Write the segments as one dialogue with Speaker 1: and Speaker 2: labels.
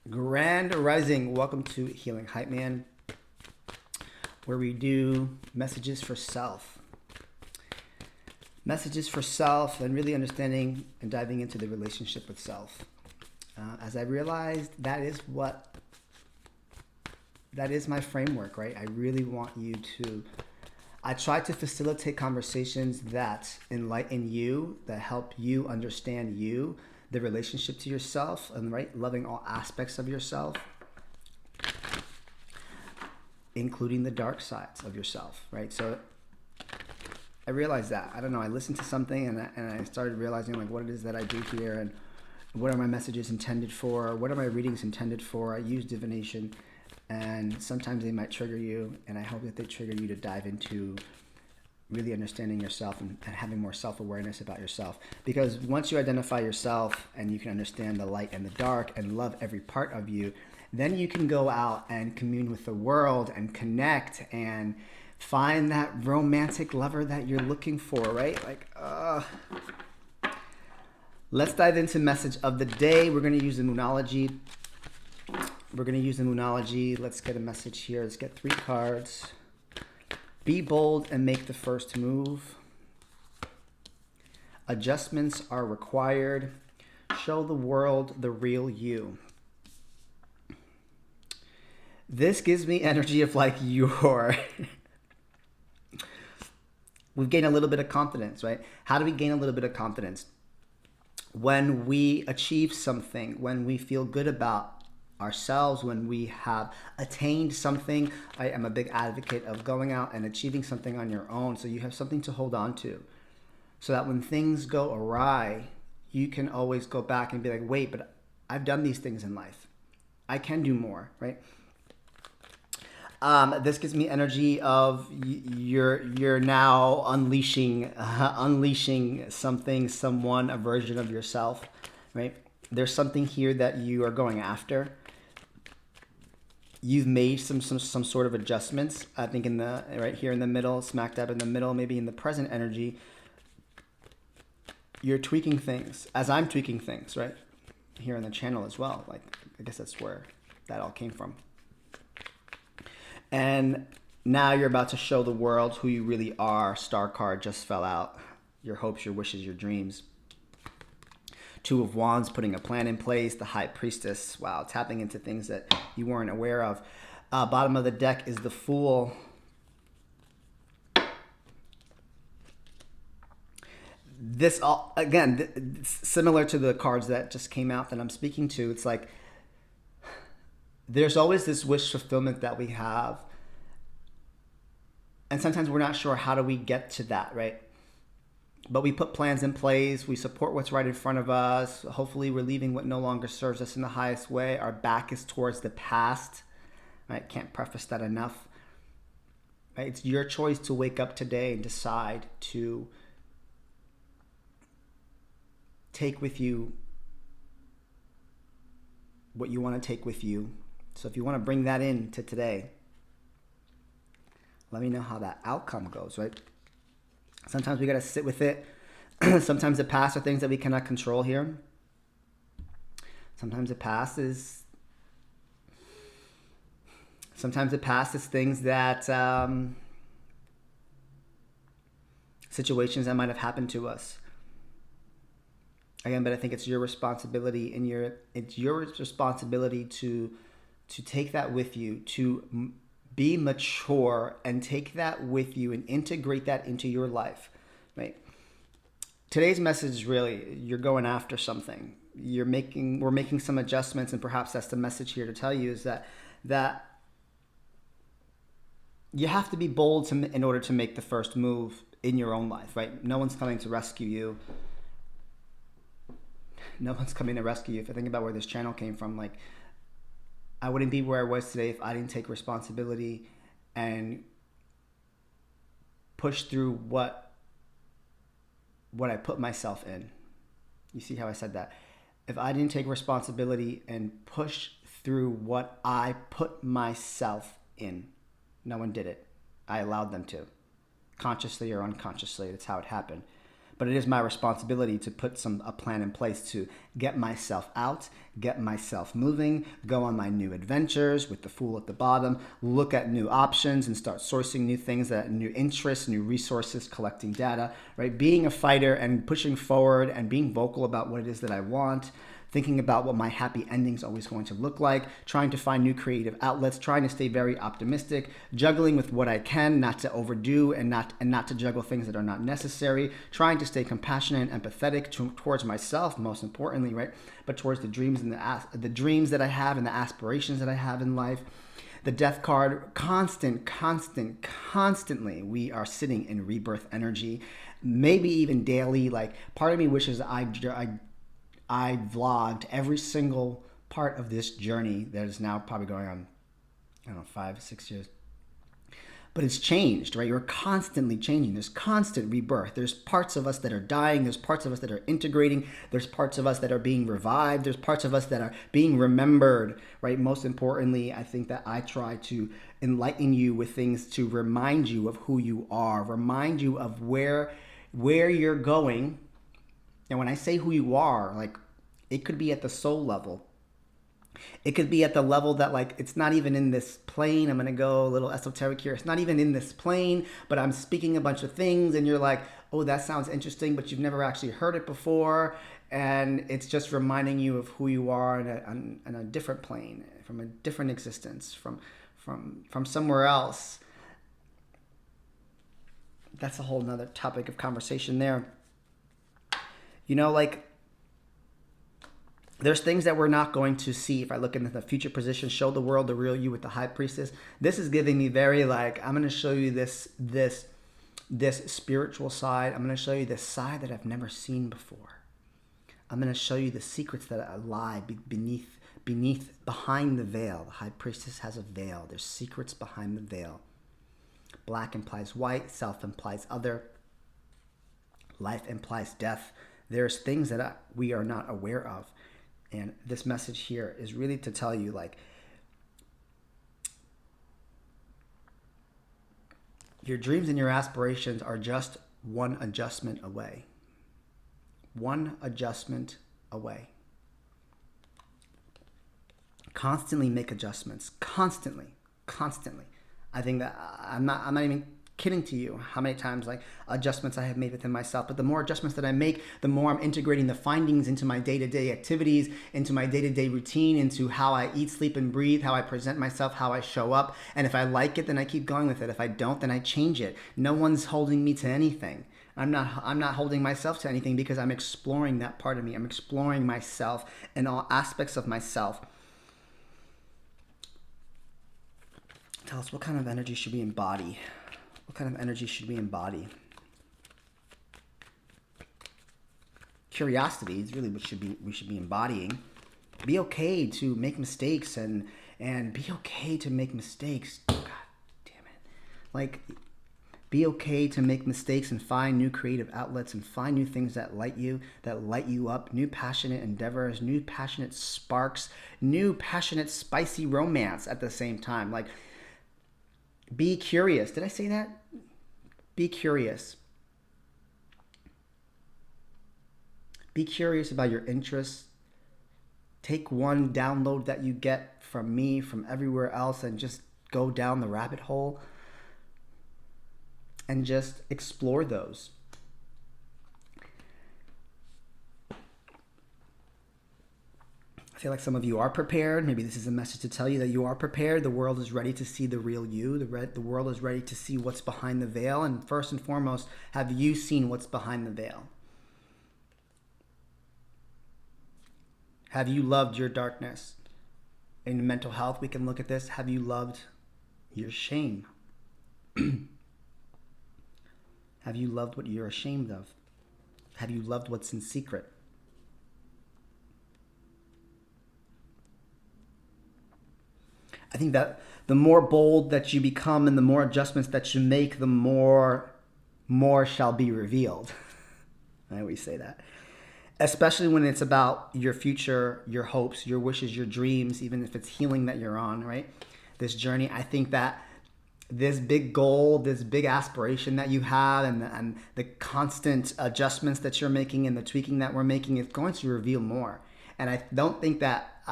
Speaker 1: Grand Rising. Welcome to Healing Hype Man, where we do messages for self. Messages for self and really understanding and diving into the relationship with self. As I realized, that is my framework, right? I really want you to, I try to facilitate conversations that enlighten you, that help you understand you, the relationship to yourself, and right, loving all aspects of yourself, including the dark sides of yourself, right? So I realized that. I don't know, I listened to something and I started realizing like what it is that I do here and what are my messages intended for, what are my readings intended for. I use divination and sometimes they might trigger you, and I hope that they trigger you to dive into really understanding yourself and having more self-awareness about yourself. Because once you identify yourself and you can understand the light and the dark and love every part of you, then you can go out and commune with the world and connect and find that romantic lover that you're looking for, right? Let's dive into message of the day. We're going to use the Moonology. Let's get a message here. Let's get 3 cards. Be bold and make the first move. Adjustments are required. Show the world the real you. This gives me energy of like we've gained a little bit of confidence, right? How do we gain a little bit of confidence? When we achieve something, when we feel good about ourselves, when we have attained something. I am a big advocate of going out and achieving something on your own so you have something to hold on to, so that when things go awry, you can always go back and be like, wait, but I've done these things in life. I can do more, right? This gives me energy of you're now unleashing something, someone, a version of yourself, right? There's something here that you are going after. You've made some sort of adjustments. I think in the right here in the middle, smack dab in the middle, maybe in the present energy, you're tweaking things as I'm tweaking things, right? Here in the channel as well. Like, I guess that's where that all came from. And now you're about to show the world who you really are. Star card just fell out. Your hopes, your wishes, your dreams. 2 of Wands, putting a plan in place. The High Priestess, wow, tapping into things that you weren't aware of. Bottom of the deck is the Fool. This all, again, similar to the cards that just came out that I'm speaking to. It's like there's always this wish fulfillment that we have, and sometimes we're not sure how do we get to that, right? But we put plans in place. We support what's right in front of us. Hopefully we're leaving what no longer serves us in the highest way. Our back is towards the past. Right? Can't preface that enough. Right? It's your choice to wake up today and decide to take with you what you want to take with you. So if you want to bring that into today, let me know how that outcome goes, right? Sometimes we got to sit with it. Sometimes the past are things that we cannot control here. Sometimes the past is things that, situations that might have happened to us. Again, but I think it's your responsibility it's your responsibility to take that with you, to be mature and take that with you and integrate that into your life, right? Today's message is really, you're going after something. We're making some adjustments, and perhaps that's the message here to tell you is that you have to be bold in order to make the first move in your own life, right? No one's coming to rescue you. No one's coming to rescue you. If I think about where this channel came from, like, I wouldn't be where I was today if I didn't take responsibility and push through what I put myself in. You see how I said that? If I didn't take responsibility and push through what I put myself in, no one did it. I allowed them to. Consciously or unconsciously, that's how it happened. But it is my responsibility to put a plan in place to get myself out, get myself moving, go on my new adventures with the Fool at the bottom, look at new options and start sourcing new things, new interests, new resources, collecting data, right? Being a fighter and pushing forward and being vocal about what it is that I want, thinking about what my happy ending is always going to look like, trying to find new creative outlets, trying to stay very optimistic, juggling with what I can, not to overdo and not to juggle things that are not necessary, trying to stay compassionate and empathetic towards myself, most importantly, right? But towards the dreams and the dreams that I have and the aspirations that I have in life. The death card, constantly, we are sitting in rebirth energy, maybe even daily. Like, part of me wishes I vlogged every single part of this journey that is now probably going on, I don't know, 5, 6 years. But it's changed, right? You're constantly changing. There's constant rebirth. There's parts of us that are dying. There's parts of us that are integrating. There's parts of us that are being revived. There's parts of us that are being remembered, right? Most importantly, I think that I try to enlighten you with things to remind you of who you are, remind you of where you're going. And when I say who you are, like, it could be at the soul level. It could be at the level that, like, it's not even in this plane. I'm going to go a little esoteric here. It's not even in this plane, but I'm speaking a bunch of things and you're like, oh, that sounds interesting, but you've never actually heard it before. And it's just reminding you of who you are in a different plane, from a different existence, from somewhere else. That's a whole nother topic of conversation there. You know, like, there's things that we're not going to see. If I look into the future position, show the world the real you with the High Priestess. This is giving me very, like, I'm going to show you this spiritual side. I'm going to show you this side that I've never seen before. I'm going to show you the secrets that lie behind the veil. The High Priestess has a veil. There's secrets behind the veil. Black implies white. Self implies other. Life implies death. There's things that we are not aware of. And this message here is really to tell you, like, your dreams and your aspirations are just one adjustment away. One adjustment away. Constantly make adjustments. Constantly. I think that I'm not even kidding to you how many times, like, adjustments I have made within myself. But the more adjustments that I make, the more I'm integrating the findings into my day-to-day activities, into my day-to-day routine, into how I eat, sleep, and breathe, how I present myself, how I show up. And if I like it, then I keep going with it. If I don't, then I change it. No one's holding me to anything. I'm not holding myself to anything, because I'm exploring that part of me. I'm exploring myself and all aspects of myself. Tell us, what kind of energy should we embody? What kind of energy should we embody? Curiosity is really what we should be embodying. Be okay to make mistakes and be okay to make mistakes. God damn it. Like, be okay to make mistakes and find new creative outlets and find new things that light you up, new passionate endeavors, new passionate sparks, new passionate spicy romance at the same time. Like, be curious. Did I say that? Be curious. Be curious about your interests. Take one download that you get from me, from everywhere else, and just go down the rabbit hole and just explore those. I feel like some of you are prepared. Maybe this is a message to tell you that you are prepared. The world is ready to see the real you. The world is ready to see what's behind the veil. And first and foremost, have you seen what's behind the veil? Have you loved your darkness? In mental health, we can look at this. Have you loved your shame? Have you loved what you're ashamed of? Have you loved what's in secret? I think that the more bold that you become and the more adjustments that you make, the more shall be revealed. I always say that. Especially when it's about your future, your hopes, your wishes, your dreams, even if it's healing that you're on, right? This journey, I think that this big goal, this big aspiration that you have, and the constant adjustments that you're making and the tweaking that we're making is going to reveal more. And I don't think that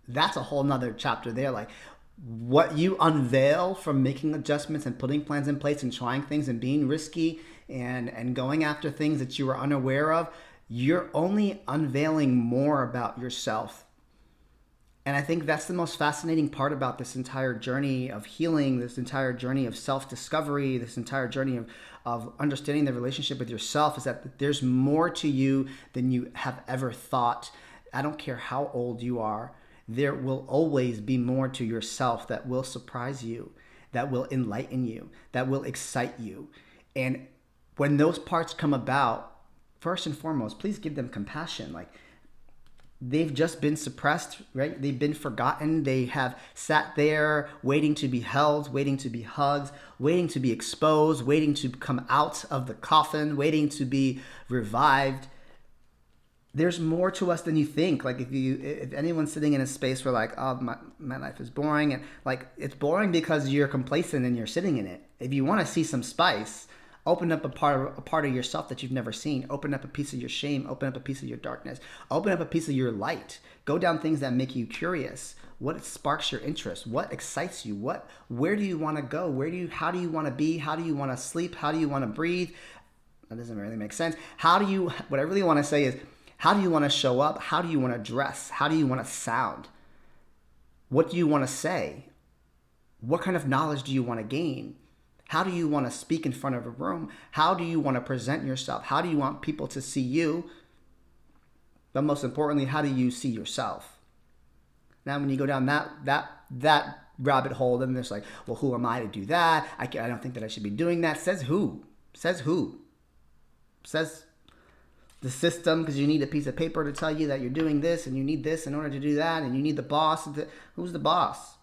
Speaker 1: that's a whole nother chapter there. Like what you unveil from making adjustments and putting plans in place and trying things and being risky and going after things that you were unaware of, you're only unveiling more about yourself. And I think that's the most fascinating part about this entire journey of healing, this entire journey of self-discovery, this entire journey of understanding the relationship with yourself, is that there's more to you than you have ever thought. I don't care how old you are. There will always be more to yourself that will surprise you, that will enlighten you, that will excite you. And when those parts come about, first and foremost, please give them compassion. Like, they've just been suppressed, right? They've been forgotten. They have sat there waiting to be held, waiting to be hugged, waiting to be exposed, waiting to come out of the coffin, waiting to be revived. There's more to us than you think. Like if anyone's sitting in a space where like, oh, my life is boring, and like it's boring because you're complacent and you're sitting in it. If you want to see some spice, open up a part of yourself that you've never seen. Open up a piece of your shame. Open up a piece of your darkness. Open up a piece of your light. Go down things that make you curious. What sparks your interest? What excites you? Where do you want to go? How do you want to be? How do you want to sleep? How do you want to breathe? That doesn't really make sense. What I really want to say is, how do you want to show up? How do you want to dress? How do you want to sound? What do you want to say? What kind of knowledge do you want to gain? How do you want to speak in front of a room? How do you want to present yourself? How do you want people to see you? But most importantly, how do you see yourself? Now, when you go down that rabbit hole, then there's like, well, who am I to do that? I don't think that I should be doing that. Says who? Says who? Says the system, because you need a piece of paper to tell you that you're doing this and you need this in order to do that, and you need the boss. Who's the boss?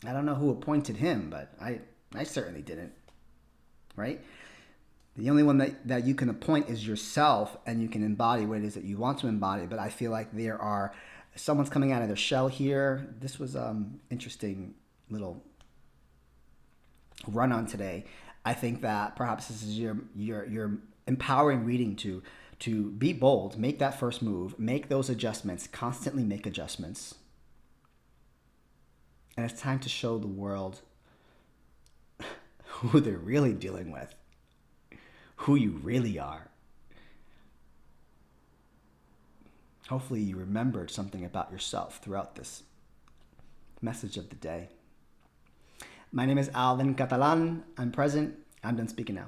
Speaker 1: I don't know who appointed him, but I certainly didn't, right? The only one that you can appoint is yourself, and you can embody what it is that you want to embody. But I feel like someone's coming out of their shell here. This was interesting little run on today. I think that perhaps this is your empowering reading to be bold, make that first move, make those adjustments, constantly make adjustments. And it's time to show the world who they're really dealing with, who you really are. Hopefully you remembered something about yourself throughout this message of the day. My name is Alvin Catalan. I'm present. I'm done speaking now.